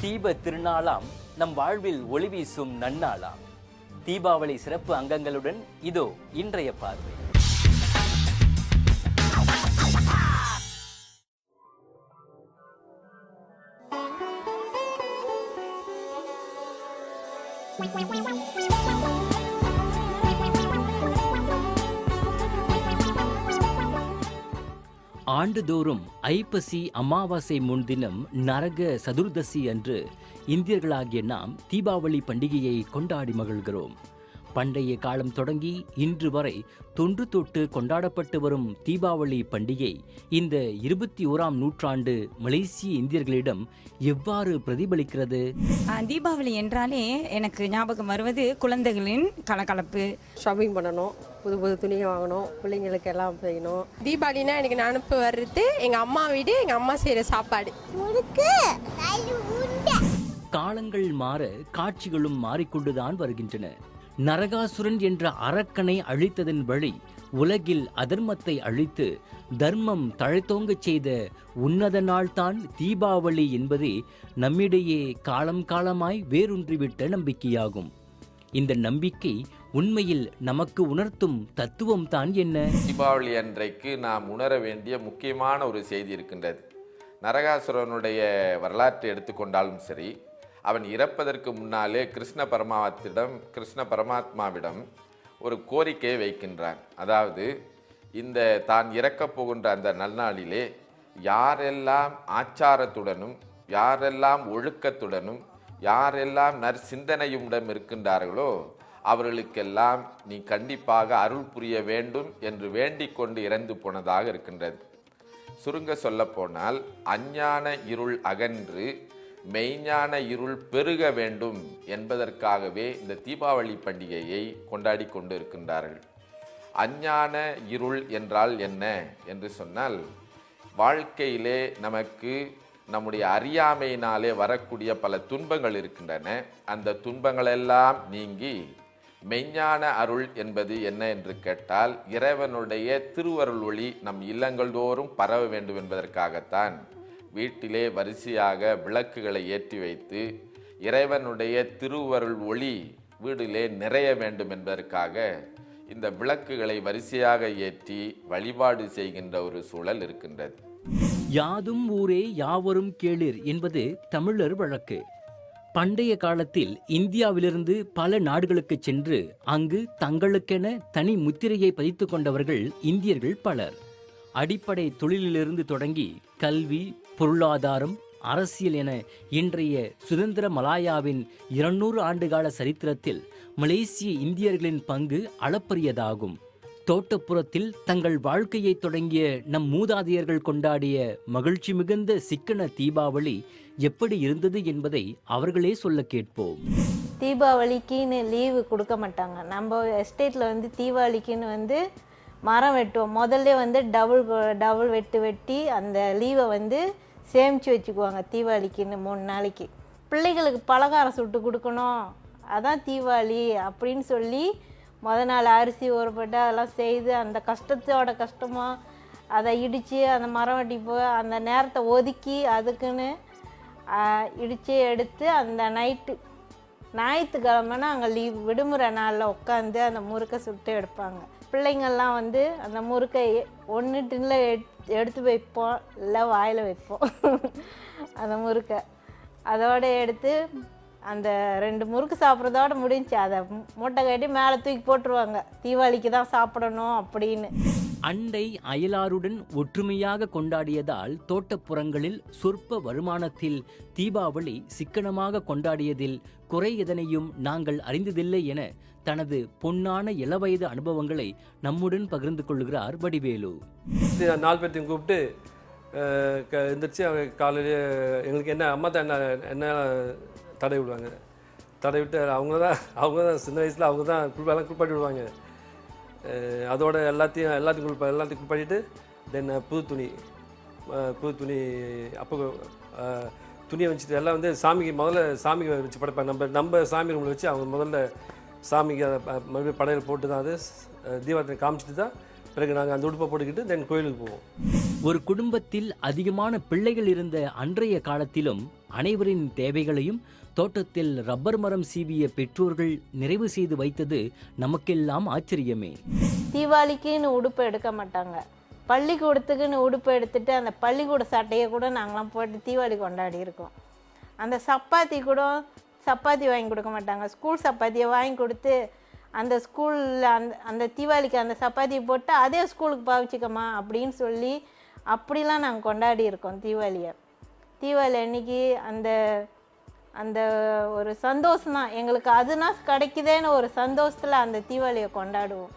தீப திருநாளாம் நம் வாழ்வில் ஒளி வீசும் நன்னாளாம். தீபாவளி சிறப்பு அங்கங்களுடன் இதோ இன்றைய பார்வை. ஆண்டுதோறும் ஐப்பசி அமாவாசை முன்தினம் நரக சதுர்தசி அன்று இந்தியர்களாகிய நாம் தீபாவளி பண்டிகையை கொண்டாடி மகிழ்கிறோம். பண்டைய காலம் தொடங்கி இன்று வரை தொன்று தொட்டு கொண்டாடப்பட்டு வரும் தீபாவளி பண்டிகை இந்த 21ஆம் நூற்றாண்டு மலேசிய இந்தியர்களிடம் எவ்வாறு பிரதிபலிக்கிறது? தீபாவளி என்றாலே எனக்கு ஞாபகம் வருவது குழந்தைகளின் கலகலப்பு. ஷாப்பிங் பண்ணணும், புது புது துணியை வாங்கணும், பிள்ளைங்களுக்கு எல்லாம் செய்யணும். தீபாவளினா எனக்கு நினப்பு வர்றது எங்கள் அம்மா வீடு, எங்கள் அம்மா செய்கிற சாப்பாடு. காலங்கள் மாற காட்சிகளும் மாறிக்கொண்டுதான் வருகின்றன. நரகாசுரன் என்ற அரக்கனை அழித்ததன் வழி உலகில் அதர்மத்தை அழித்து தர்மம் தழைத்தோங்கச் செய்த உன்னத நாள்தான் தீபாவளி என்பதே நம்மிடையே காலம் காலமாய் வேரூன்றிவிட்ட நம்பிக்கையாகும். இந்த நம்பிக்கை உண்மையில் நமக்கு உணர்த்தும் தத்துவம் தான் என்ன? தீபாவளி அன்றைக்கு நாம் உணர வேண்டிய முக்கியமான ஒரு செய்தி இருக்கின்றது. நரகாசுரனுடைய வரலாற்றை எடுத்துக்கொண்டாலும் சரி, அவன் இறப்பதற்கு முன்னாலே கிருஷ்ண பரமாத்மாவிடம் ஒரு கோரிக்கையை வைக்கின்றான். அதாவது இந்த தான் இறக்கப் போகின்ற அந்த நல்நாளிலே யாரெல்லாம் ஆச்சாரத்துடனும் யாரெல்லாம் ஒழுக்கத்துடனும் யாரெல்லாம் நற்சிந்தனையுடன் இருக்கின்றார்களோ அவர்களுக்கெல்லாம் நீ கண்டிப்பாக அருள் புரிய வேண்டும் என்று வேண்டிக் கொண்டு இறந்து போனதாக இருக்கின்றது. சுருங்க சொல்லப்போனால் அஞ்ஞான இருள் அகன்று மெய்ஞான இருள் பெருக வேண்டும் என்பதற்காகவே இந்த தீபாவளி பண்டிகையை கொண்டாடி கொண்டு இருக்கின்றார்கள். அஞ்ஞான இருள் என்றால் என்ன என்று சொன்னால், வாழ்க்கையிலே நமக்கு நம்முடைய அறியாமையினாலே வரக்கூடிய பல துன்பங்கள் இருக்கின்றன. அந்த துன்பங்களெல்லாம் நீங்கி மெய்ஞான அருள் என்பது என்ன என்று கேட்டால், இறைவனுடைய திருவருள் ஒளி நம் இல்லங்கள் தோறும் பரவ வேண்டும் என்பதற்காகத்தான் வீட்டிலே வரிசையாக விளக்குகளை ஏற்றி வைத்து இறைவனுடைய திருவருள் ஒளி வீட்டிலே நிறைய வேண்டும் என்பதற்காக இந்த விளக்குகளை வரிசையாக ஏற்றி வழிபாடு செய்கின்ற ஒரு சூழல் இருக்கின்றது. யாதும் ஊரே யாவரும் கேளிர் என்பது தமிழர் வழக்கு. பண்டைய காலத்தில் இந்தியாவிலிருந்து பல நாடுகளுக்கு சென்று அங்கு தங்களுக்கென தனி முத்திரையை பதித்து கொண்டவர்கள் இந்தியர்கள் பலர். அடிப்படை தொழிலிலிருந்து தொடங்கி கல்வி, பொருளாதாரம், அரசியல் என இன்றைய சுதந்திர மலாயாவின் 200 ஆண்டுகால சரித்திரத்தில் மலேசிய இந்தியர்களின் பங்கு அளப்பரியதாகும். தோட்டப்புறத்தில் தங்கள் வாழ்க்கையை தொடங்கிய நம் மூதாதையர்கள் கொண்டாடிய மகிழ்ச்சி மிகுந்த சிக்கன தீபாவளி எப்படி இருந்தது என்பதை அவர்களே சொல்ல கேட்போம். தீபாவளிக்குன்னு லீவு கொடுக்க மாட்டாங்க. நம்ம எஸ்டேட்டில் தீபாவளிக்குன்னு மரம் வெட்டுவோம். முதல்ல டபுள் வெட்டி அந்த லீவை சேமித்து வச்சுக்குவாங்க. தீபாவளிக்குன்னு 3 நாளைக்கு பிள்ளைகளுக்கு பலகாரம் சுட்டு கொடுக்கணும், அதான் தீபாவளி அப்படின்னு சொல்லி நாள் அரிசி ஊறப்பட்டு அதெல்லாம் செய்து அந்த கஷ்டமாக அதை இடித்து அந்த மரம் வெட்டி அந்த நேரத்தை ஒதுக்கி அதுக்குன்னு இடித்து எடுத்து அந்த ஞாயிற்றுக்கிழமைனா அங்கே லீவ் விடுமுறை நாளில் உட்காந்து அந்த முறுக்கை சுட்டு எடுப்பாங்க. பிள்ளைங்கள்லாம் அந்த முறுக்கை ஒன்று டின்னில் எடுத்து வைப்போம், இல்லை வாயில் வைப்போம். அந்த முறுக்கை அதோடு எடுத்து அந்த 2 முறுக்கு சாப்பிட்றதோடு முடிஞ்சு அதை மூட்டை கட்டி மேலே தூக்கி போட்டுருவாங்க, தீபாவளிக்கு தான் சாப்பிடணும் அப்படின்னு. அண்டை அயலாருடன் ஒற்றுமையாக கொண்டாடியதால் தோட்டப்புறங்களில் சொற்ப வருமானத்தில் தீபாவளி சிக்கனமாக கொண்டாடியதில் குறை எதனையும் நாங்கள் அறிந்ததில்லை என தனது பொன்னான இளவயது அனுபவங்களை நம்முடன் பகிர்ந்து கொள்கிறார் வடிவேலு. 4 பேர்த்தையும் கூப்பிட்டு எந்திரிச்சு காலையிலே எங்களுக்கு அம்மா தான் என்ன தடை விடுவாங்க. தடை விட்டு அவங்க தான் சின்ன வயசில் அவங்க தான் குளிப்பாட்டி விடுவாங்க. அதோட எல்லாத்தையும் குளிப்பாட்டிட்டு தென் புது துணி அப்போ துணியை வச்சுட்டு எல்லாம் சாமிக்கு முதல்ல சாமிக்கு வச்சு படைப்பாங்க. நம்ம சாமி ரூமில் வச்சு அவங்க முதல்ல சாமிக்கு அதை மறுபடியும் படையல் போட்டு தான் அது தீபாவளி காமிச்சிட்டு தான் பிறகு நாங்கள் அந்த உடுப்பை போட்டுக்கிட்டு தென் கோயிலுக்கு போவோம். ஒரு குடும்பத்தில் அதிகமான பிள்ளைகள் இருந்த அன்றைய காலத்திலும் அனைவரின் தேவைகளையும் தோட்டத்தில் ரப்பர் மரம் சீவிய பெற்றோர்கள் நிறைவு செய்து வைத்தது நமக்கெல்லாம் ஆச்சரியமே. தீபாவளிக்குன்னு உடுப்பு எடுக்க மாட்டாங்க. பள்ளிக்கூடத்துக்குன்னு உடுப்பு எடுத்துட்டு அந்த பள்ளிக்கூட சட்டையை கூட நாங்களாம் போட்டு தீபாவளி கொண்டாடி இருக்கோம். அந்த சப்பாத்தி கூட சப்பாத்தி வாங்கி கொடுக்க மாட்டாங்க. ஸ்கூல் சப்பாத்தியை வாங்கி கொடுத்து அந்த ஸ்கூலில் அந்த தீபாவளிக்கு அந்த சப்பாத்தியை போட்டு அதே ஸ்கூலுக்கு பாவிச்சிக்கம்மா அப்படின்னு சொல்லி அப்படிலாம் நாங்கள் கொண்டாடி இருக்கோம் தீபாவளியை. தீபாவளி அன்னைக்கு அந்த ஒரு சந்தோஷம் தான் எங்களுக்கு. அதுனா கிடைக்குதேன்னு ஒரு சந்தோஷத்தில் அந்த தீபாவளியை கொண்டாடுவோம்.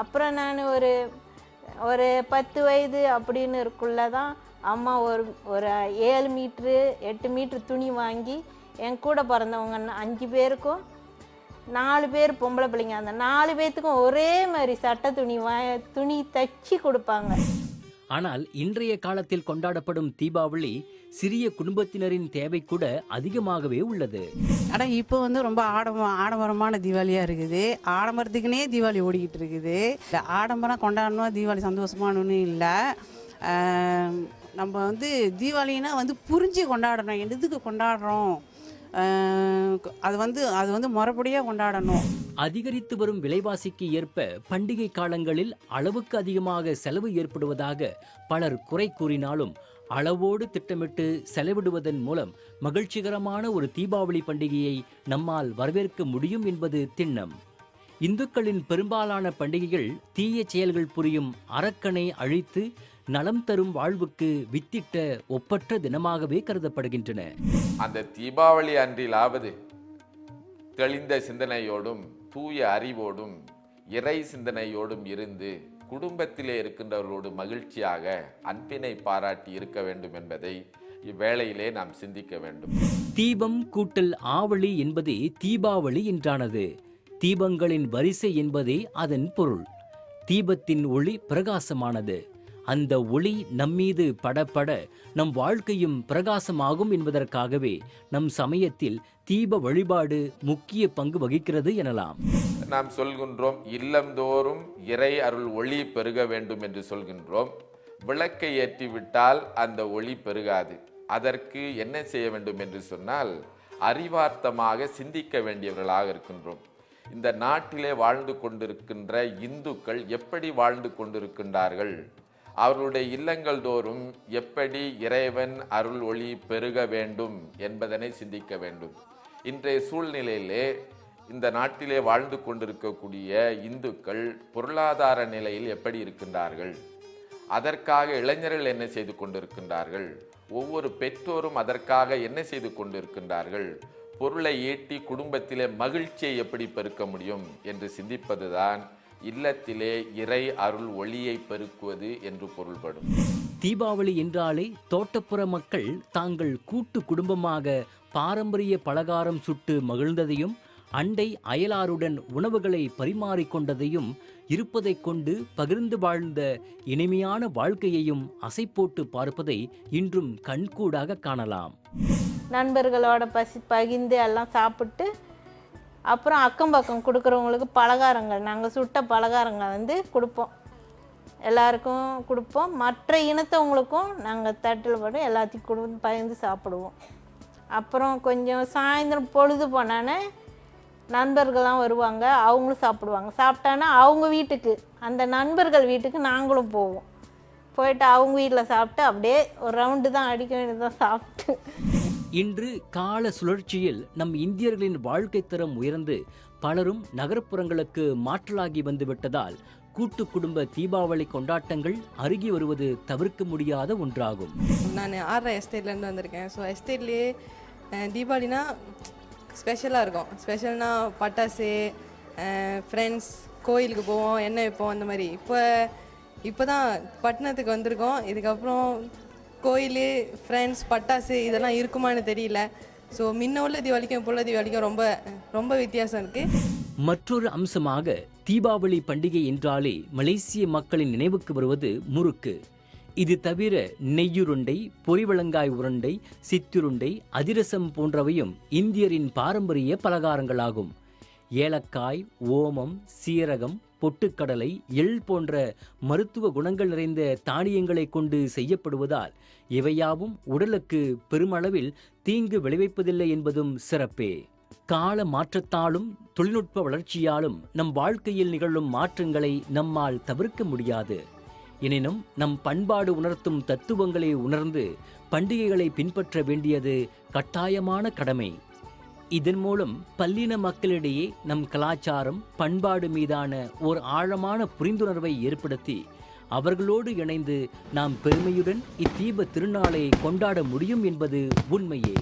அப்புறம் நான் ஒரு 10 வயது அப்படின்னு இருக்குள்ள தான் அம்மா ஒரு 7 மீட்ரு 8 மீட்ரு துணி வாங்கி என் கூட பிறந்தவங்க 5 பேருக்கும் 4 பேர் பொம்பளை பிள்ளைங்க, அந்த 4 பேர்த்துக்கும் ஒரே மாதிரி சட்டை துணி தைச்சி கொடுப்பாங்க. ஆனால் இன்றைய காலத்தில் கொண்டாடப்படும் தீபாவளி சிறிய குடும்பத்தினரின் தேவை கூட அதிகமாகவே உள்ளது. ஆனால் இப்போ ரொம்ப ஆடம்பரமான தீபாவளியாக இருக்குது. ஆடம்பரத்துக்குனே தீபாவளி ஓடிக்கிட்டு இருக்குது. ஆடம்பரம் கொண்டாடணும், தீபாவளி சந்தோஷமானு இல்லை. நம்ம தீபாவளினா புரிஞ்சு கொண்டாடணும். எதுக்கு கொண்டாடுறோம், அது முறைப்படியாக கொண்டாடணும். அதிகரித்து வரும் விலைவாசிக்கு ஏற்ப பண்டிகை காலங்களில் அளவுக்கு அதிகமாக செலவு ஏற்படுவதாக பலர் குறை கூறினாலும் அளவோடு திட்டமிட்டு செலவிடுவதன் மூலம் மகிழ்ச்சிகரமான ஒரு தீபாவளி பண்டிகையை நம்மால் வரவேற்க முடியும் என்பது திண்ணம். இந்துக்களின் பெரும்பாலான பண்டிகைகள் தீய செயல்கள் புரியும் அரக்கனை அழித்து நலம் தரும் வாழ்வுக்கு வித்திட்ட ஒப்பற்ற தினமாகவே கருதப்படுகின்றன. அந்த தீபாவளி அன்றிலாவது தெளிந்த சிந்தனையோடும் தூய அறிவோடும் இறை சிந்தனையோடும் இருந்து குடும்பத்திலே இருக்கின்றவர்களோடு மகிழ்ச்சியாக அன்பினை பாராட்டி இருக்க வேண்டும் என்பதை இவ்வேளையிலே நாம் சிந்திக்க வேண்டும். தீபம் கூட்டல் ஆவளி என்பதே தீபாவளி என்றானது. தீபங்களின் வரிசை என்பதே அதன் பொருள். தீபத்தின் ஒளி பிரகாசமானது. அந்த ஒளி நம்மீது படப்பட நம் வாழ்க்கையும் பிரகாசமாகும் என்பதற்காகவே நம் சமயத்தில் தீப வழிபாடு முக்கிய பங்கு வகிக்கிறது எனலாம். நாம் சொல்கின்றோம், இல்லந்தோறும் இறை அருள் ஒளி பெருக வேண்டும் என்று சொல்கின்றோம். விளக்கை ஏற்றிவிட்டால் அந்த ஒளி பெருகாது. அதற்கு என்ன செய்ய வேண்டும் என்று சொன்னால் அறிவார்த்தமாக சிந்திக்க வேண்டியவர்களாக இருக்கின்றோம். இந்த நாட்டிலே வாழ்ந்து கொண்டிருக்கின்ற இந்துக்கள் எப்படி வாழ்ந்து கொண்டிருக்கின்றார்கள், அவர்களுடைய இல்லங்கள் தோறும் எப்படி இறைவன் அருள் ஒளி பெருக வேண்டும் என்பதனை சிந்திக்க வேண்டும். இன்றைய சூழ்நிலையிலே இந்த நாட்டிலே வாழ்ந்து கொண்டிருக்கக்கூடிய இந்துக்கள் பொருளாதார நிலையில் எப்படி இருக்கின்றார்கள், அதற்காக இளைஞர்கள் என்ன செய்து கொண்டிருக்கின்றார்கள், ஒவ்வொரு பெற்றோரும் அதற்காக என்ன செய்து கொண்டிருக்கின்றார்கள், பொருளை ஈட்டி குடும்பத்திலே மகிழ்ச்சியை எப்படி பெருக்க முடியும் என்று சிந்திப்பதுதான் இல்லத்திலே இறை அருள் ஒளியை பெருக்குவது என்று பொருள்படும். தீபாவளி என்றாலே தோட்டப்புற மக்கள் தாங்கள் கூட்டு குடும்பமாக பாரம்பரிய பலகாரம் சுட்டு மகிழ்ந்ததையும் அண்டை அயலாருடன் உணவுகளை பரிமாறிக்கொண்டதையும் இருப்பதைக் கொண்டு பகிர்ந்து வாழ்ந்த இனிமையான வாழ்க்கையையும் அசைப்போட்டு பார்ப்பதை இன்றும் கண்கூடாக காணலாம். நண்பர்களோட பகிர்ந்து எல்லாம் சாப்பிட்டு அப்புறம் அக்கம் பக்கம் கொடுக்குறவங்களுக்கு பலகாரங்கள், நாங்கள் சுட்ட பலகாரங்கள் கொடுப்போம். எல்லாருக்கும் கொடுப்போம். மற்ற இனத்தவங்களுக்கும் நாங்கள் தட்டில் போட்டு எல்லாத்தையும் பகிர்ந்து சாப்பிடுவோம். அப்புறம் கொஞ்சம் சாயந்தரம் பொழுது போனானே நண்பர்கள்லாம் வருவாங்க, அவங்களும் சாப்பிடுவாங்க. சாப்பிட்டானா அவங்க வீட்டுக்கு, அந்த நண்பர்கள் வீட்டுக்கு நாங்களும் போவோம். போயிட்டு அவங்க வீட்டில் சாப்பிட்டு அப்படியே ஒரு ரவுண்டு தான் அடிக்க வேண்டியதான் சாப்பிட்டு. இன்று கால சுழற்சியில் நம் இந்தியர்களின் வாழ்க்கை தரம் உயர்ந்து பலரும் நகர்ப்புறங்களுக்கு மாற்றலாகி வந்துவிட்டதால் கூட்டு குடும்ப தீபாவளி கொண்டாட்டங்கள் அருகி வருவது தவிர்க்க முடியாத ஒன்றாகும். நான் ஆர்ஆ எஸ்டேட்லேருந்து வந்திருக்கேன். ஸோ எஸ்டேட்லேயே தீபாவளினா ஸ்பெஷலாக இருக்கும். ஸ்பெஷல்னா பட்டாசு, ஃப்ரெண்ட்ஸ், கோயிலுக்கு போவோம், எண்ணெய் வைப்போம், அந்த மாதிரி. இப்போ தான் பட்டணத்துக்கு வந்திருக்கோம். இதுக்கப்புறம் கோயில், ஃப்ரெண்ட்ஸ், பட்டாசு இதெல்லாம் இருக்குமான்னு தெரியல. ஸோ முன்ன உள்ள தீபாவளிக்கும் இப்போ உள்ள தீபாவளிக்கும் ரொம்ப ரொம்ப வித்தியாசம் இருக்குது. மற்றொரு அம்சமாக தீபாவளி பண்டிகை என்றாலே மலேசிய மக்களின் நினைவுக்கு வருவது முறுக்கு. இது தவிர நெய்யுருண்டை, பொரிவளங்காய் உருண்டை, சித்துருண்டை, அதிரசம் போன்றவையும் இந்தியரின் பாரம்பரிய பலகாரங்களாகும். ஏலக்காய், ஓமம், சீரகம், பொட்டுக்கடலை, எள் போன்ற மருத்துவ குணங்கள் நிறைந்த தானியங்களை கொண்டு செய்யப்படுவதால் இவையாவும் உடலுக்கு பெருமளவில் தீங்கு விளைவிப்பதில்லை என்பதும் சிறப்பே. கால மாற்றத்தாலும் தொழில்நுட்ப வளர்ச்சியாலும் நம் வாழ்க்கையில் நிகழும் மாற்றங்களை நம்மால் தவிர்க்க முடியாது. எனினும் நம் பண்பாடு உணர்த்தும் தத்துவங்களை உணர்ந்து பண்டிகைகளை பின்பற்ற வேண்டியது கட்டாயமான கடமை. இதன் மூலம் பல்லின மக்களிடையே நம் கலாச்சாரம், பண்பாடு மீதான ஓர் ஆழமான புரிந்துணர்வை ஏற்படுத்தி அவர்களோடு இணைந்து நாம் பெருமையுடன் இத்தீப திருநாளை கொண்டாட முடியும் என்பது உண்மையே.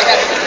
Kau